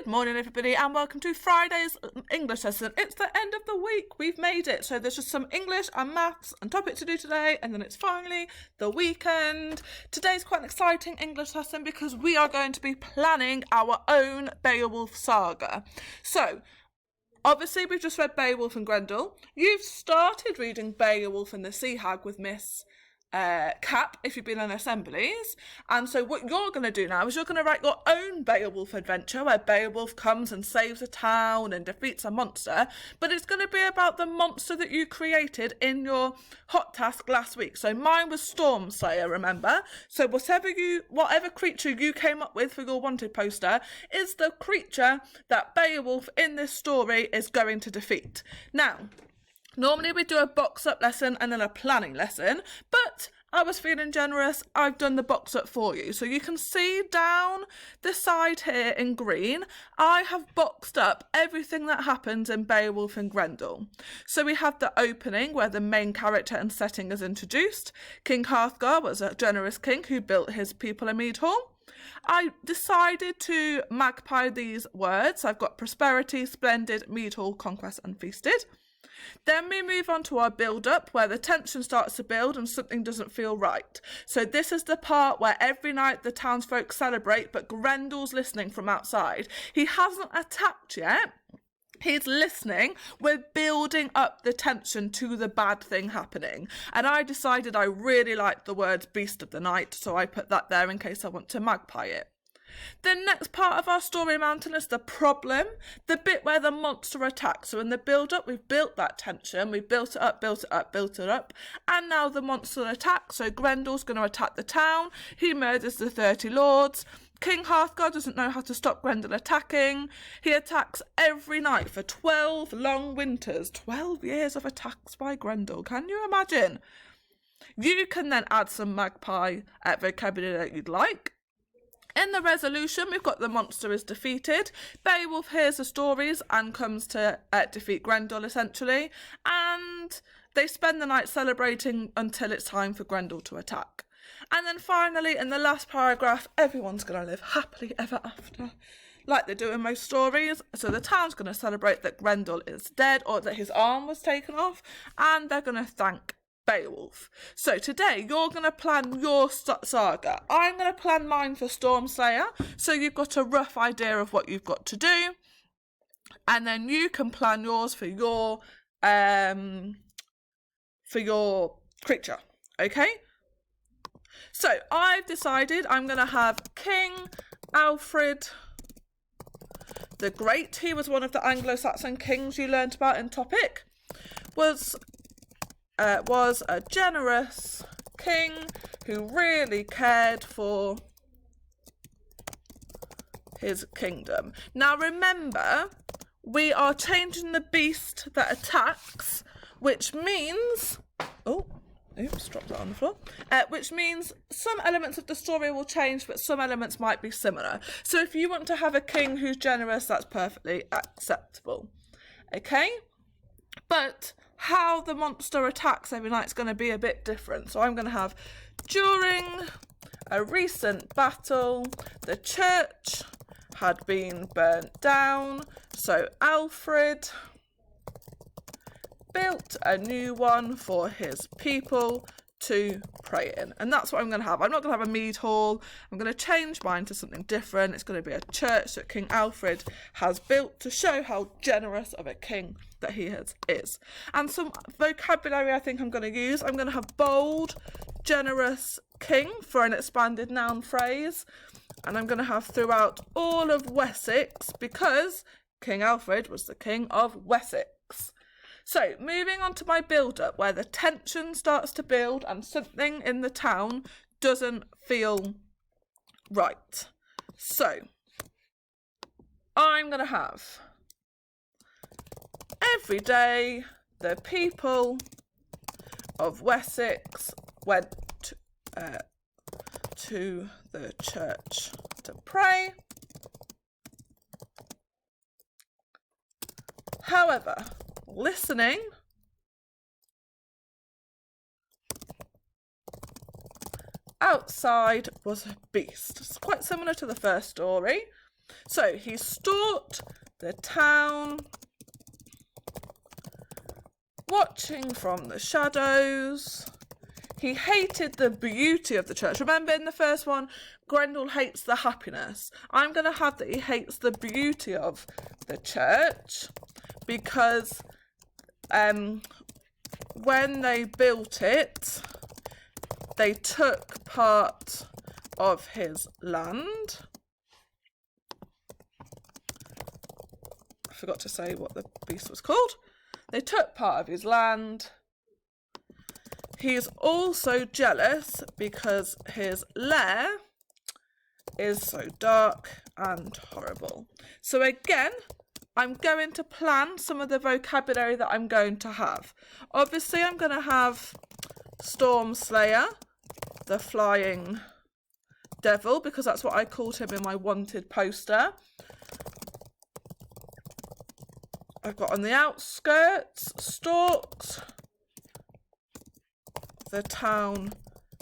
morning everybody and welcome to Friday's English lesson. It's the end of the week, we've made it. So there's just some English and maths and topic to do today, and then it's finally the weekend. Today's quite an exciting English lesson because we are going to be planning our own Beowulf saga. So obviously we've just read Beowulf and Grendel. You've started reading Beowulf and the Sea Hag with Miss Cap if you've been in assemblies, and so what you're going to do now is you're going to write your own Beowulf adventure where Beowulf comes and saves a town and defeats a monster, but it's going to be about the monster that you created in your hot task last week. So mine was Stormslayer, remember? So whatever creature you came up with for your wanted poster is the creature that Beowulf in this story is going to defeat. Now, normally we do a box up lesson and then a planning lesson, but I was feeling generous. I've done the box up for you. So you can see down the side here in green, I have boxed up everything that happens in Beowulf and Grendel. So we have the opening where the main character and setting is introduced. King Hrothgar was a generous king who built his people a mead hall. I decided to magpie these words. I've got prosperity, splendid, mead hall, conquest and feasted. Then we move on to our build-up where the tension starts to build and something doesn't feel right. So this is the part where every night the townsfolk celebrate, but Grendel's listening from outside. He hasn't attacked yet. He's listening. We're building up the tension to the bad thing happening. And I decided I really liked the words beast of the night, so I put that there in case I want to magpie it. The next part of our story mountain is the problem, the bit where the monster attacks. So in the build-up, we've built that tension, we've built it up, and now the monster attacks. So Grendel's going to attack the town, he murders the 30 lords. King Hrothgar doesn't know how to stop Grendel attacking. He attacks every night for 12 long winters, 12 years of attacks by Grendel. Can you imagine? You can then add some magpie vocabulary that you'd like. In the resolution, we've got the monster is defeated. Beowulf hears the stories and comes to defeat Grendel, essentially. And they spend the night celebrating until it's time for Grendel to attack. And then finally, in the last paragraph, everyone's going to live happily ever after, like they do in most stories. So the town's going to celebrate that Grendel is dead, or that his arm was taken off, and they're going to thank Beowulf. So today you're going to plan your saga. I'm going to plan mine for Stormslayer, so you've got a rough idea of what you've got to do, and then you can plan yours for your creature. Okay, so I've decided I'm going to have King Alfred the Great. He was one of the Anglo-Saxon kings you learnt about in topic. Was a generous king who really cared for his kingdom. Now remember, we are changing the beast that attacks, which means... Oops, dropped that on the floor. Which means some elements of the story will change, but some elements might be similar. So if you want to have a king who's generous, that's perfectly acceptable. Okay? But how the monster attacks every night is going to be a bit different. So I'm going to have, during a recent battle, the church had been burnt down. So Alfred built a new one for his people to pray in. And that's what I'm going to have. I'm not going to have a mead hall. I'm going to change mine to something different. It's going to be a church that King Alfred has built to show how generous of a king that he is. And some vocabulary I think I'm going to use. I'm going to have bold, generous king for an expanded noun phrase. And I'm going to have throughout all of Wessex because King Alfred was the king of Wessex. So, moving on to my build-up, where the tension starts to build and something in the town doesn't feel right. So, I'm going to have, every day the people of Wessex went to the church to pray. However, listening outside was a beast. It's quite similar to the first story. So he stalked the town, watching from the shadows. He hated the beauty of the church. Remember in the first one, Grendel hates the happiness. I'm going to have that he hates the beauty of the church because when they built it, they took part of his land. I forgot to say what the beast was called. They took part of his land. He's also jealous because his lair is so dark and horrible. So again, I'm going to plan some of the vocabulary that I'm going to have. Obviously, I'm going to have Storm Slayer, the flying devil, because that's what I called him in my wanted poster. I've got on the outskirts, stalked the town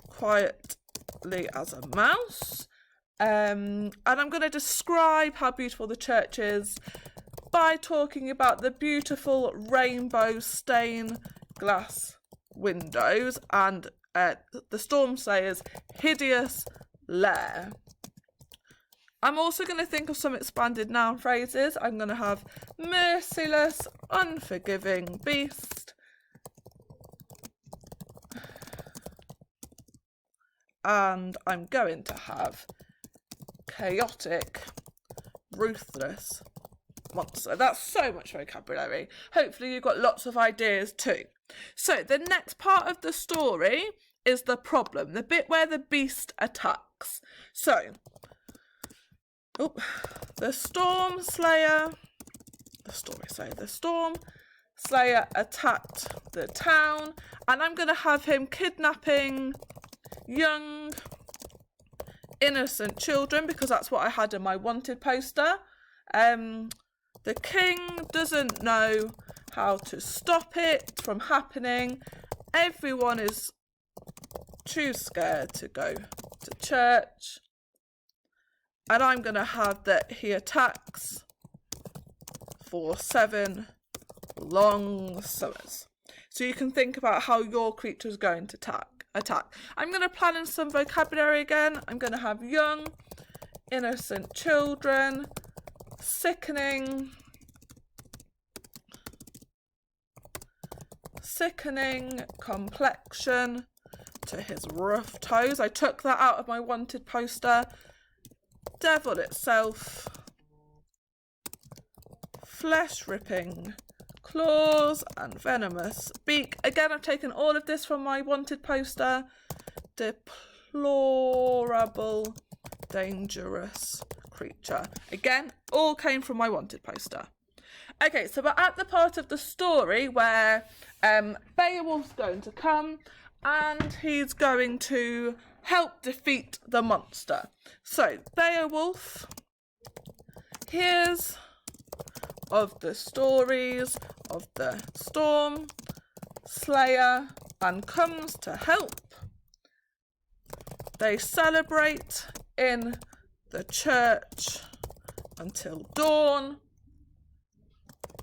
quietly as a mouse. And I'm going to describe how beautiful the church is by talking about the beautiful rainbow stained glass windows and the Storm Slayer's hideous lair. I'm also going to think of some expanded noun phrases. I'm going to have merciless, unforgiving beast, and I'm going to have chaotic, ruthless monster. That's so much vocabulary. Hopefully you've got lots of ideas too. So the next part of the story is the problem, the bit where the beast attacks. So, the Storm Slayer attacked the town, and I'm going to have him kidnapping young, innocent children because that's what I had in my wanted poster. The king doesn't know how to stop it from happening. Everyone is too scared to go to church. And I'm going to have that he attacks for 7 long summers. So you can think about how your creature is going to attack. I'm going to plan in some vocabulary again. I'm going to have young, innocent children, sickening complexion to his rough toes. I took that out of my wanted poster. Devil itself, flesh-ripping claws and venomous beak. Again, I've taken all of this from my wanted poster. Deplorable, dangerous creature. Again, all came from my wanted poster. Okay, so we're at the part of the story where Beowulf's going to come and he's going to help defeat the monster. So Beowulf hears of the stories of the Storm Slayer and comes to help. They celebrate in the church until dawn.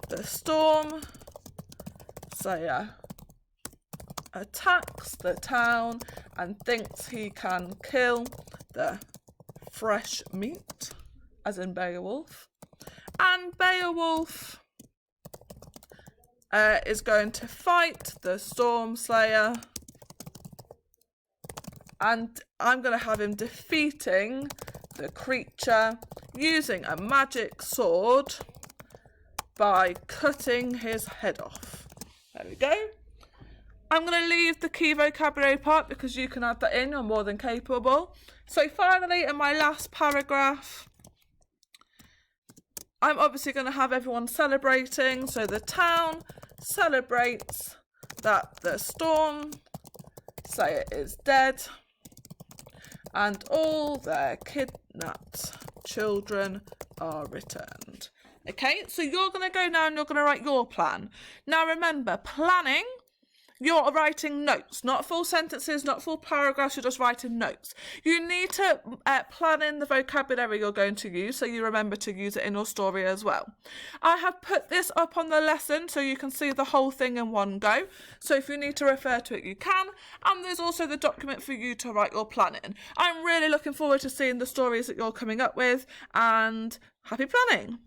The Storm Slayer attacks the town and thinks he can kill the fresh meat, as in Beowulf. And Beowulf is going to fight the Storm Slayer, and I'm going to have him defeating the creature using a magic sword by cutting his head off. There we go. I'm going to leave the key vocabulary part because you can add that in, you're more than capable. So finally, in my last paragraph, I'm obviously going to have everyone celebrating. So the town celebrates that the Storm Slayer is dead and all their kidnapped children are returned. Okay, so you're going to go now and you're going to write your plan. Now remember, planning you're writing notes, not full sentences, not full paragraphs, you're just writing notes. You need to plan in the vocabulary you're going to use so you remember to use it in your story as well. I have put this up on the lesson so you can see the whole thing in one go. So if you need to refer to it, you can. And there's also the document for you to write your plan in. I'm really looking forward to seeing the stories that you're coming up with, and happy planning!